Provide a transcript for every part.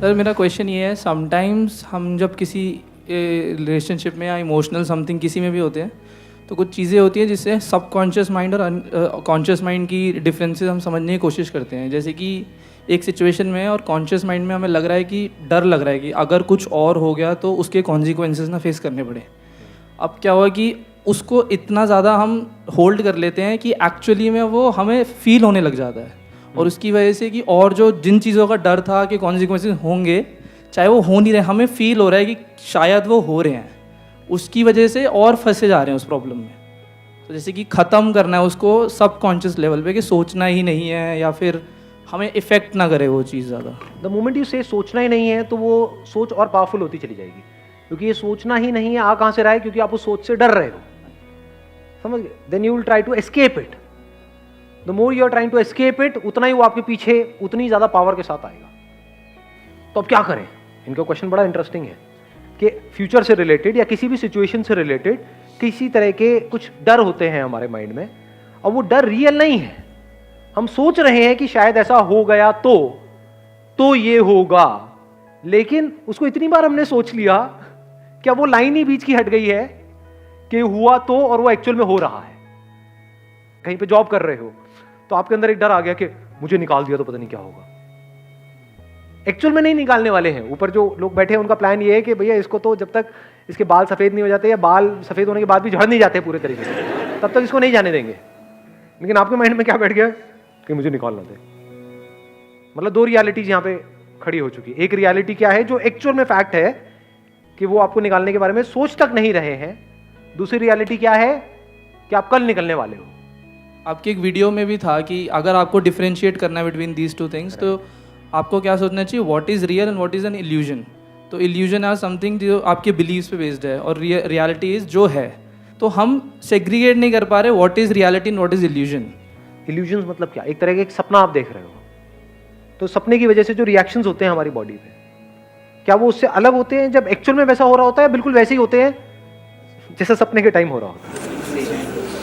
Sir मेरा question ये है, समटाइम्स हम जब किसी रिलेशनशिप में या इमोशनल समथिंग किसी में भी होते हैं तो कुछ चीज़ें होती हैं जिससे सबकॉन्शियस माइंड और कॉन्शियस माइंड की डिफरेंसेस हम समझने की कोशिश करते हैं। जैसे कि एक सिचुएशन में और कॉन्शियस माइंड में हमें लग रहा है कि डर लग रहा है कि अगर कुछ और हो गया तो उसके कॉन्सिक्वेंसेस ना फेस करने पड़े। अब क्या हुआ कि उसको इतना ज़्यादा हम होल्ड कर लेते हैं कि एक्चुअली में वो हमें फील होने लग जाता है, और उसकी वजह से कि और जो जिन चीज़ों का डर था कि कॉन्सिक्वेंसेस होंगे चाहे वो हो नहीं रहे, हमें फील हो रहा है कि शायद वो हो रहे हैं, उसकी वजह से और फंसे जा रहे हैं उस प्रॉब्लम में। तो जैसे कि ख़त्म करना है उसको सबकॉन्शियस लेवल पे कि सोचना ही नहीं है, या फिर हमें इफ़ेक्ट ना करे वो चीज़ ज़्यादा। द मोमेंट यू से सोचना ही नहीं है तो वो सोच और पावरफुल होती चली जाएगी, क्योंकि ये सोचना ही नहीं है आ कहाँ से रहा है, क्योंकि आप उस सोच से डर रहे हो, समझ गए। Then you will try to escape it. The more you are trying to escape it, उतना ही वो आपके पीछे उतनी ज़्यादा पावर के साथ आएगा। तो अब क्या करें? इनका क्वेश्चन बड़ा इंटरेस्टिंग है कि फ्यूचर से रिलेटेड या किसी भी सिचुएशन से रिलेटेड किसी तरह के कुछ डर होते हैं हमारे माइंड में, और वो डर रियल नहीं है। हम सोच रहे हैं कि शायद ऐसा हो गया तो ये होगा, लेकिन उसको इतनी बार हमने सोच लिया, क्या वो लाइन ही बीच की हट गई है कि हुआ तो और वो एक्चुअल में हो रहा है। कहीं पे जॉब कर रहे हो तो आपके अंदर एक डर आ गया कि मुझे निकाल दिया तो पता नहीं क्या होगा। एक्चुअल में नहीं निकालने वाले हैं। ऊपर जो लोग बैठे हैं उनका प्लान ये है कि भैया इसको तो जब तक इसके बाल सफेद नहीं हो जाते, या बाल सफेद होने के बाद भी झड़ नहीं जाते पूरे तरीके से, तब तक इसको नहीं जाने देंगे। लेकिन आपके माइंड में क्या बैठ गया कि मुझे निकालना दे। मतलब दो रियलिटीज यहां पे खड़ी हो चुकी है। एक रियलिटी क्या है जो एक्चुअल में फैक्ट है कि वो आपको निकालने के बारे में सोच तक नहीं रहे हैं। दूसरी रियलिटी क्या है कि आप कल निकलने वाले हो। आपकी एक वीडियो में भी था कि अगर आपको डिफरेंशिएट करना है बिटवीन दीज टू थिंग्स, तो आपको क्या सोचना चाहिए, what is real and what is an illusion. तो इल्यूजन आर समथिंग जो आपके बिलीव्स पे बेस्ड है, और रियलिटी इज जो है। तो हम सेग्रीगेट नहीं कर पा रहे what is reality and what is illusion. Illusion मतलब क्या? एक तरह का एक सपना आप देख रहे हो, तो सपने की वजह से जो रिएक्शंस होते हैं हमारी बॉडी पे, क्या वो उससे अलग होते हैं जब एक्चुअल में वैसा हो रहा होता है? बिल्कुल वैसे ही होते हैं जैसा सपने के टाइम हो रहा होता है।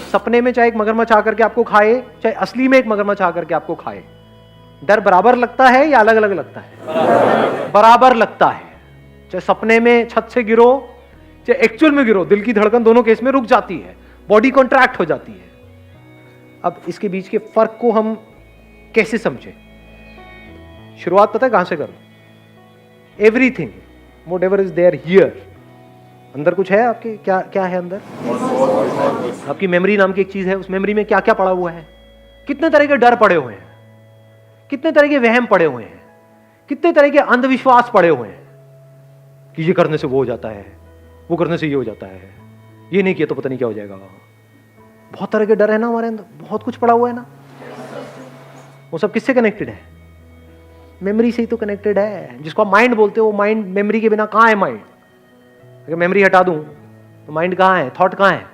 सपने में चाहे एक मगरमच्छ आकर के आपको खाए, चाहे असली में एक मगरमच्छ आकर के आपको खाए, डर बराबर लगता है या अलग अलग लगता है? बराबर लगता है। चाहे सपने में छत से गिरो, चाहे एक्चुअल में गिरो, दिल की धड़कन दोनों केस में रुक जाती है, बॉडी कॉन्ट्रैक्ट हो जाती है। अब इसके बीच के फर्क को हम कैसे समझे? शुरुआत पता है कहां से करो? Everything whatever is there here, अंदर कुछ है आपके? क्या क्या है अंदर? आपकी मेमोरी नाम की एक चीज है। उस मेमोरी में क्या क्या पड़ा हुआ है? कितने तरह के डर पड़े हुए हैं, कितने तरह के वहम पड़े हुए हैं, कितने तरह के अंधविश्वास पड़े हुए हैं कि ये करने से वो हो जाता है, वो करने से ये हो जाता है, ये नहीं किया तो पता नहीं क्या हो जाएगा। बहुत तरह के डर है ना हमारे अंदर, बहुत कुछ पड़ा हुआ है ना। वो सब किससे कनेक्टेड है? मेमोरी से ही तो कनेक्टेड है। जिसको आप माइंड बोलते हो, वो माइंड, मेमोरी के बिना कहां है माइंड? अगर मेमोरी हटा दूं तो माइंड कहां है, थॉट कहां है?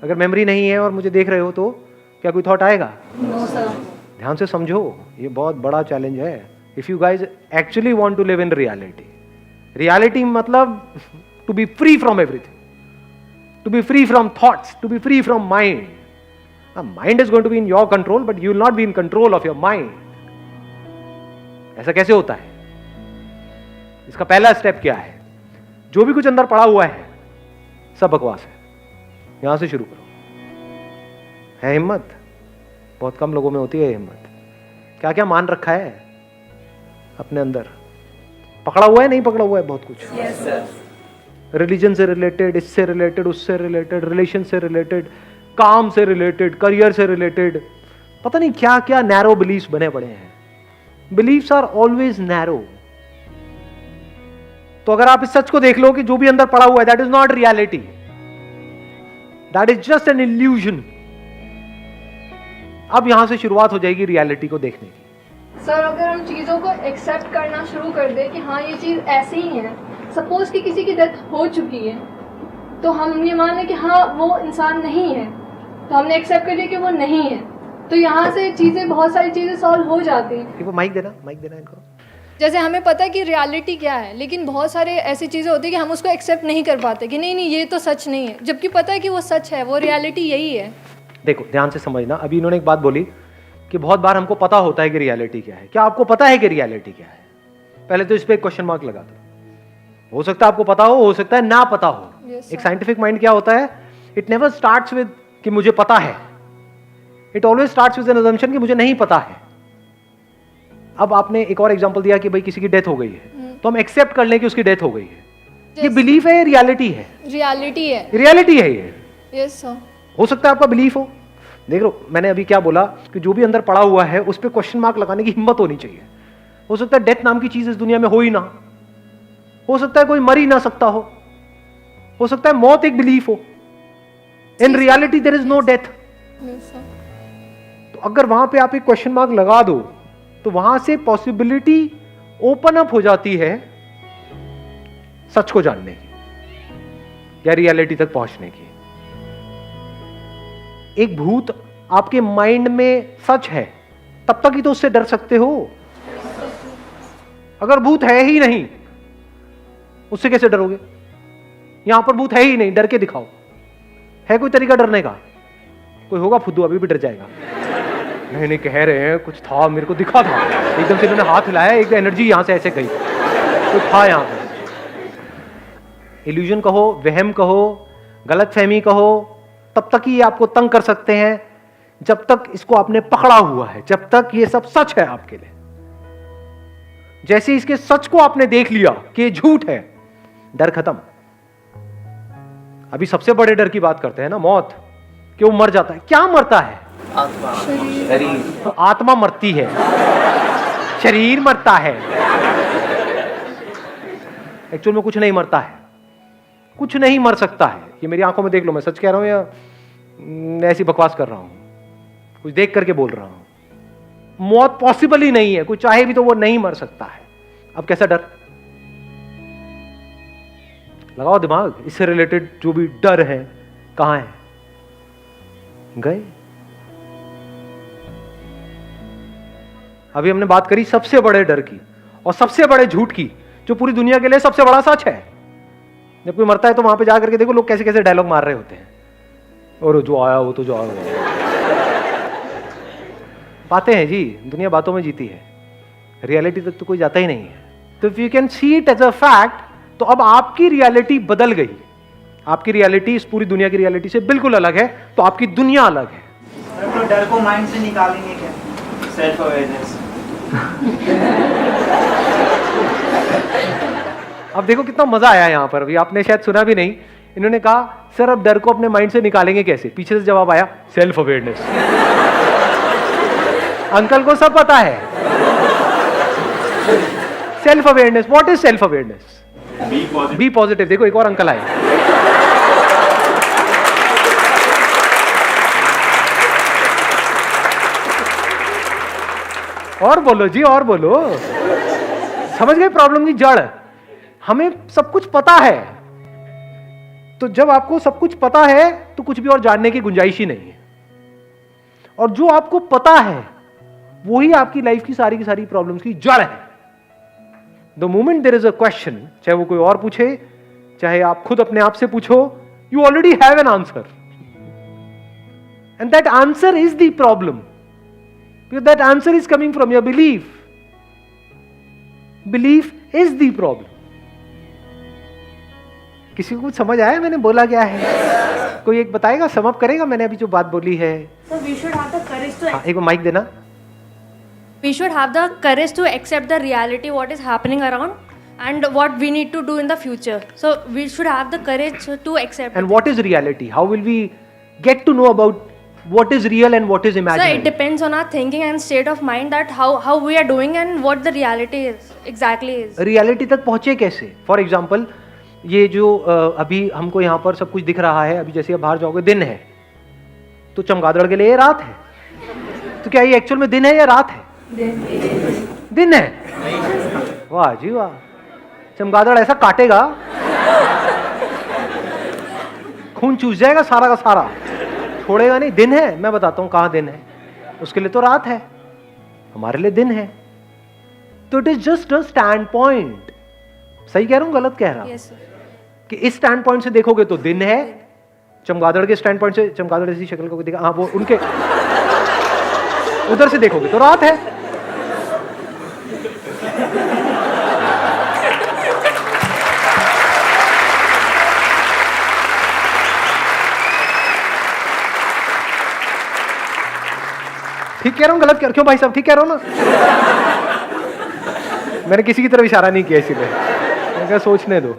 अगर मेमोरी नहीं है और मुझे देख रहे हो तो क्या कोई थॉट आएगा? No sir. ध्यान से समझो, ये बहुत बड़ा चैलेंज है। If you guys actually want to live in reality, reality मतलब to be free from everything, to be free from thoughts, to be free from mind. Mind is going to be in your control, but you will not be in control of your mind. ऐसा कैसे होता है? इसका पहला step क्या है? जो भी कुछ अंदर पड़ा हुआ है सब बकवास है। यहां से शुरू करो। है हिम्मत? बहुत कम लोगों में होती है हिम्मत। क्या क्या मान रखा है अपने अंदर? पकड़ा हुआ है, नहीं पकड़ा हुआ है बहुत कुछ। Yes sir. रिलीजन से रिलेटेड, इससे रिलेटेड, उससे रिलेटेड, रिलेशन से रिलेटेड, काम से रिलेटेड, करियर से रिलेटेड, पता नहीं क्या क्या नैरो बिलीफ्स बने पड़े हैं। Beliefs are always narrow. तो अगर आप इस सच को देख लो कि जो भी अंदर पड़ा हुआ है, that is not reality, that is just an illusion. अब यहां से शुरुआत हो जाएगी रियलिटी को देखने की। सर अगर हम चीज़ों को एक्सेप्ट करना शुरू कर दे कि हाँ ये चीज़ ऐसी ही है, सपोज कि किसी की डेथ हो चुकी है, तो हम ये मान लें कि हाँ वो इंसान नहीं है, तो हमने एक्सेप्ट कर लिया कि वो नहीं है, तो यहाँ से चीज़ें, बहुत सारी चीज़ें सॉल्व हो जाती हैं। माइक देना इनको। जैसे हमें पता है कि रियलिटी क्या है, लेकिन बहुत सारे ऐसी चीज़ें होती है कि हम उसको एक्सेप्ट नहीं कर पाते कि नहीं ये तो सच नहीं है, जबकि पता है कि वो सच है, वो रियलिटी यही है। देखो ध्यान से समझना। अभी इन्होंने एक बात बोली कि बहुत बार हमको पता होता है कि रियलिटी क्या है। क्या आपको पता है कि रियलिटी क्या है? पहले तो इस पे एक क्वेश्चन मार्क लगा दो। हो सकता है आपको पता हो सकता है ना पता हो। Yes, एक साइंटिफिक माइंड क्या होता है? इट नेवर स्टार्ट्स विद कि मुझे पता है, it always starts with N assumption कि मुझे नहीं पता है। अब आपने एक और एग्जांपल दिया कि भाई किसी की डेथ हो गई है, तो हम एक्सेप्ट कर लें कि उसकी डेथ हो गई है। ये बिलीफ है, रियलिटी है? रियलिटी है। रियलिटी है ये। Yes sir. हो सकता है आपका बिलीफ हो। देख लो, मैंने अभी क्या बोला कि जो भी अंदर पड़ा हुआ है उस पर क्वेश्चन मार्क लगाने की हिम्मत होनी चाहिए। हो सकता है डेथ नाम की चीज इस दुनिया में हो ही ना, हो सकता है कोई मर ही ना सकता हो सकता है मौत एक बिलीफ हो। In reality there is no death. तो अगर वहां पे आप एक क्वेश्चन मार्क लगा दो तो वहां से पॉसिबिलिटी ओपन अप हो जाती है सच को जानने की या रियलिटी तक पहुंचने की। एक भूत आपके माइंड में सच है तब तक ही तो उससे डर सकते हो। अगर भूत है ही नहीं उससे कैसे डरोगे? यहां पर भूत है ही नहीं, डर के दिखाओ। है कोई तरीका डरने का? कोई होगा फुद्दू अभी भी डर जाएगा। नहीं कह रहे हैं कुछ था, मेरे को दिखा था, एकदम से इन्होंने हाथ हिलाया, एक एनर्जी यहां से ऐसे गई, कुछ था यहां पर। इल्यूजन कहो, वहम कहो, गलतफहमी कहो, तब तक ही आपको तंग कर सकते हैं जब तक इसको आपने पकड़ा हुआ है, जब तक ये सब सच है आपके लिए। जैसे इसके सच को आपने देख लिया कि ये झूठ है, डर खत्म। अभी सबसे बड़े डर की बात करते हैं ना, मौत, कि वो मर जाता है। क्या मरता है? आत्मा, शरीर। तो आत्मा मरती है, शरीर मरता है। एक्चुअल में कुछ नहीं मरता है, कुछ नहीं मर सकता है। ये मेरी आंखों में देख लो, मैं सच कह रहा हूं या ऐसी बकवास कर रहा हूं? कुछ देख करके बोल रहा हूं। मौत पॉसिबल ही नहीं है, कोई चाहे भी तो वो नहीं मर सकता है। अब कैसा डर? लगाओ दिमाग, इससे रिलेटेड जो भी डर है कहां है? गए। अभी हमने बात करी सबसे बड़े डर की और सबसे बड़े झूठ की, जो पूरी दुनिया के लिए सबसे बड़ा सच है। जब कोई मरता है तो वहां पे जाकर के देखो लोग कैसे कैसे डायलॉग मार रहे होते हैं, और जो आया वो तो जो आया। बातें हैं जी, दुनिया बातों में जीती है, रियलिटी तक तो कोई जाता ही नहीं है। तो if you can see it as a fact, तो अब आपकी रियलिटी बदल गई। आपकी रियलिटी इस पूरी दुनिया की रियलिटी से बिल्कुल अलग है, तो आपकी दुनिया अलग है। तो डर को माइंड से निकालेंगे क्या? Self awareness. अब देखो कितना मजा आया यहाँ पर। अभी आपने शायद सुना भी नहीं, इन्होंने कहा सर अब डर को अपने माइंड से निकालेंगे कैसे? पीछे से जवाब आया सेल्फ अवेयरनेस। अंकल को सब पता है। Self awareness, what is self awareness? Be positive. देखो एक और अंकल आए। और बोलो जी, और बोलो। समझ गए प्रॉब्लम की जड़? हमें सब कुछ पता है, तो जब आपको सब कुछ पता है तो कुछ भी और जानने की गुंजाइश ही नहीं है। और जो आपको पता है वही आपकी लाइफ की सारी प्रॉब्लम्स की जड़ है। The moment there is a question, चाहे वो कोई और पूछे, चाहे आप खुद अपने आप से पूछो, you already have an answer, and that answer is the problem, because that answer is coming from your belief. Belief is the problem. किसी को कुछ समझ आया मैंने बोला क्या है? कोई एक बताएगा, समअप करेगा मैंने अभी जो बात बोली है? So we should have the courage to एक बार माइक देना। we should have the courage to accept the reality what is happening around and what we need to do in the future. So we should have the courage to accept. And what is reality? How will we get to know about what is real and what is So imaginary? it depends on our thinking and state of mind that how we are doing and what the reality is exactly is. Reality तक पहुंचे कैसे? For example ये जो अभी हमको यहाँ पर सब कुछ दिख रहा है, अभी जैसे बाहर जाओगे दिन है तो चमगादड़ के लिए ये रात है, तो क्या ये एक्चुअल में दिन है या रात है? दिन है। वाह जी वाह, चमगादड़ ऐसा काटेगा खून चूस जाएगा सारा का सारा, छोड़ेगा नहीं। दिन है, मैं बताता हूं कहां दिन है, उसके लिए तो रात है, हमारे लिए दिन है। तो it is just a stand point. सही कह रहा हूं गलत कह रहा हूं? Yes, sir. कि इस स्टैंड पॉइंट से देखोगे तो दिन है, चमगादड़ के स्टैंड पॉइंट से, चमगादड़ ऐसी शक्ल को देखा, हाँ वो उनके उधर से देखोगे तो रात है। ठीक कह रहा हूँ, गलत कह क्यों भाई साहब, ठीक कह रहा हूँ ना? मैंने किसी की तरफ इशारा नहीं किया, इसीलिए मैंने कहा सोचने दो।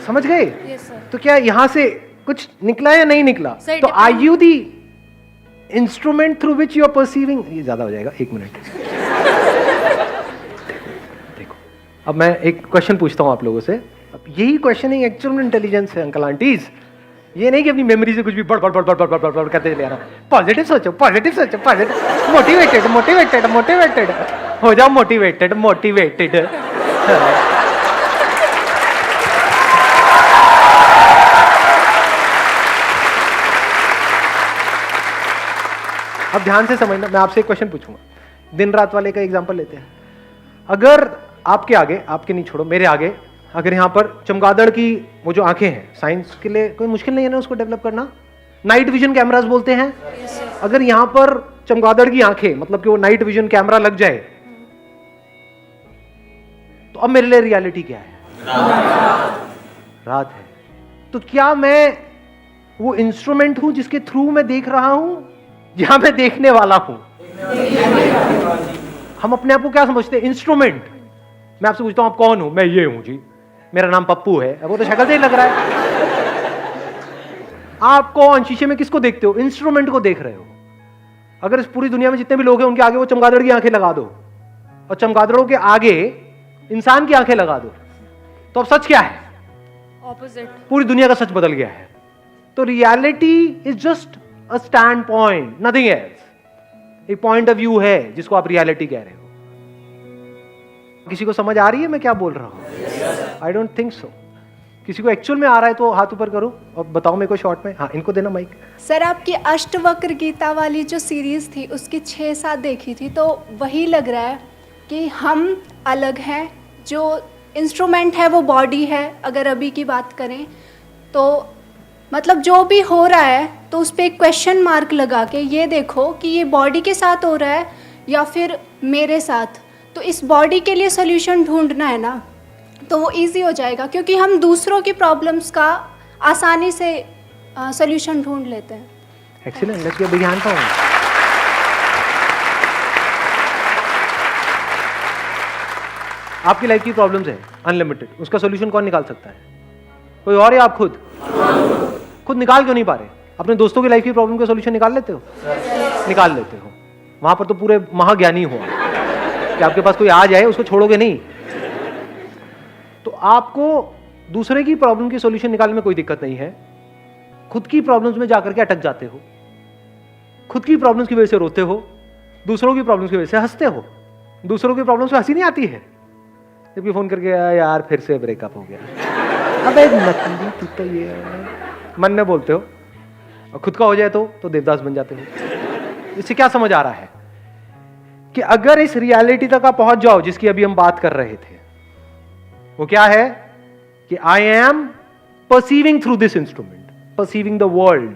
समझ गए? Yes, sir. तो क्या यहाँ से कुछ निकला या नहीं निकला? Sir, तो are you the instrument through which you are perceiving? ये ज्यादा हो जाएगा, 1 मिनट। देखो, अब मैं एक क्वेश्चन पूछता हूँ आप लोगों से। अब यही क्वेश्चनिंग एक्चुअल में इंटेलिजेंस है अंकल आंटीज। ये नहीं कि अपनी मेमोरी से कुछ भी बड़ बड़ बड़ बड़ बड़ बड़ बड़ करते चले आना। पॉजिटिव सोचो, पॉजिटिव सोचो, पॉजिटिव, मोटिवेटेड मोटिवेटेड मोटिवेटेड हो जाओ, मोटिवेटेड मोटिवेटेड। अब ध्यान से समझना, मैं आपसे एक क्वेश्चन पूछूंगा। दिन रात वाले का एग्जांपल लेते हैं। अगर आपके आगे, आपके नहीं छोड़ो, मेरे आगे अगर यहाँ पर चमगादड़ की वो जो आंखें हैं, साइंस के लिए कोई मुश्किल नहीं है ना उसको डेवलप करना। नाइट विजन कैमरास बोलते हैं। अगर यहाँ पर चमगादड़ की आंखें, मतलब कि वो नाइट विजन कैमरा लग जाए, तो अब मेरे लिए रियलिटी क्या है? रात है। तो क्या मैं वो इंस्ट्रूमेंट हूं जिसके थ्रू मैं देख रहा हूं, या मैं देखने वाला हूं? हम अपने आप को क्या समझते हैं? इंस्ट्रूमेंट। मैं आपसे पूछता हूं आप कौन हो? मैं ये हूं जी, मेरा नाम पप्पू है। अब वो तो शक्ल से ही लग रहा है। आप कौन? शीशे में किसको देखते हो? इंस्ट्रूमेंट को देख रहे हो। अगर इस पूरी दुनिया में जितने भी लोग हैं उनके आगे वो चमगादड़ की आंखें लगा दो, और चमगादड़ों के आगे इंसान की आंखें लगा दो, तो अब सच क्या है? Opposite. पूरी दुनिया का सच बदल गया है। तो reality is just a stand point, nothing else. एक पॉइंट ऑफ व्यू है जिसको आप रियलिटी कह रहे हो। किसी को समझ आ रही है मैं क्या बोल रहा हूं? I don't think so. किसी को एक्चुअल में आ रहा है तो हाथ ऊपर करो और बताओ मेरे को शॉर्ट में। हाँ, इनको देना माइक। सर, आपकी अष्टवक्र गीता वाली जो सीरीज थी उसकी 6-7 देखी थी, तो वही लग रहा है कि हम अलग हैं, जो इंस्ट्रूमेंट है वो बॉडी है। अगर अभी की बात करें तो मतलब जो भी हो रहा है तो उस पर एक क्वेश्चन मार्क लगा के ये देखो कि ये बॉडी के साथ हो रहा है या फिर मेरे साथ। तो इस बॉडी के लिए सोल्यूशन ढूंढना है ना, तो वो इजी हो जाएगा, क्योंकि हम दूसरों की प्रॉब्लम्स का आसानी से सोल्यूशन ढूंढ लेते हैं। Excellent, let's give a big hand for him. आपकी लाइफ की प्रॉब्लम्स है अनलिमिटेड, उसका सोल्यूशन कौन निकाल सकता है? कोई और या आप खुद? खुद निकाल क्यों नहीं पा रहे? अपने दोस्तों की लाइफ की प्रॉब्लम का सोल्यूशन निकाल लेते हो? निकाल लेते हो। वहां पर तो पूरे महाज्ञानी हो कि आपके पास कोई आ जाए उसको छोड़ोगे नहीं। तो आपको दूसरे की प्रॉब्लम की सोल्यूशन निकालने में कोई दिक्कत नहीं है। खुद की प्रॉब्लम्स में जाकर के अटक जाते हो, खुद की प्रॉब्लम्स की वजह से रोते हो, दूसरों की प्रॉब्लम्स की वजह से हंसते हो। दूसरों की प्रॉब्लम्स में हंसी नहीं आती है, जबकि फोन करके यार फिर से ब्रेकअप हो गया, अबे नकली तू तो ये मन में बोलते हो, और खुद का हो जाए तो देवदास बन जाते हो। इससे क्या समझ आ रहा है कि अगर इस रियलिटी तक आप पहुंच जाओ जिसकी अभी हम बात कर रहे थे, वो क्या है कि I am perceiving through this instrument, perceiving the world,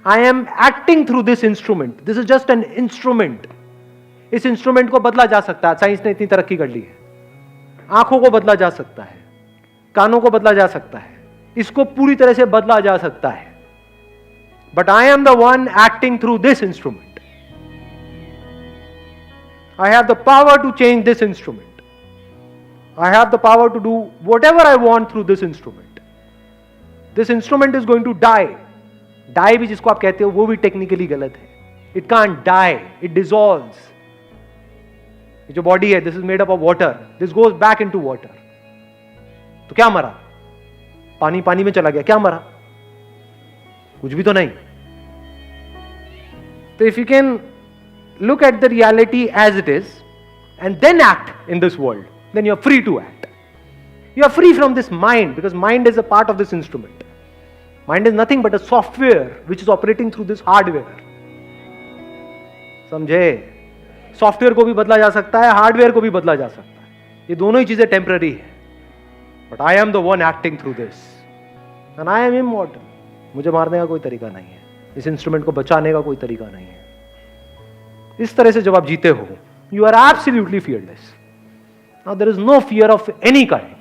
I am acting through this instrument, this is just an instrument. इस इंस्ट्रूमेंट को बदला जा सकता है, साइंस ने इतनी तरक्की कर ली है। आंखों को बदला जा सकता है, कानों को बदला जा सकता है, इसको पूरी तरह से बदला जा सकता है, but I am the one acting through this instrument. I have the power to change this instrument. I have the power to do whatever I want through this instrument. This instrument is going to die. Die भी जिसको आप कहते हो वो भी technically गलत है. It can't die. It dissolves. ये जो बॉडी है, this is made up of water. This goes back into water. तो क्या मरा? पानी पानी में चला गया, क्या मरा? कुछ भी तो नहीं. तो if you can look at the reality as it is and then act in this world, then you're free to act. You're free from this mind, because mind is a part of this instrument. Mind is nothing but a software which is operating through this hardware. समझे? Software को भी बदला जा सकता है, hardware को भी बदला जा सकता है, ये दोनों ही चीजें टेम्पररी है, but I am the one acting through this and I am immortal. मुझे मारने का कोई तरीका नहीं है, इस इंस्ट्रूमेंट को बचाने का कोई तरीका नहीं है. इस तरह से जब आप जीते हो, you are absolutely fearless. Now there is no fear of any kind.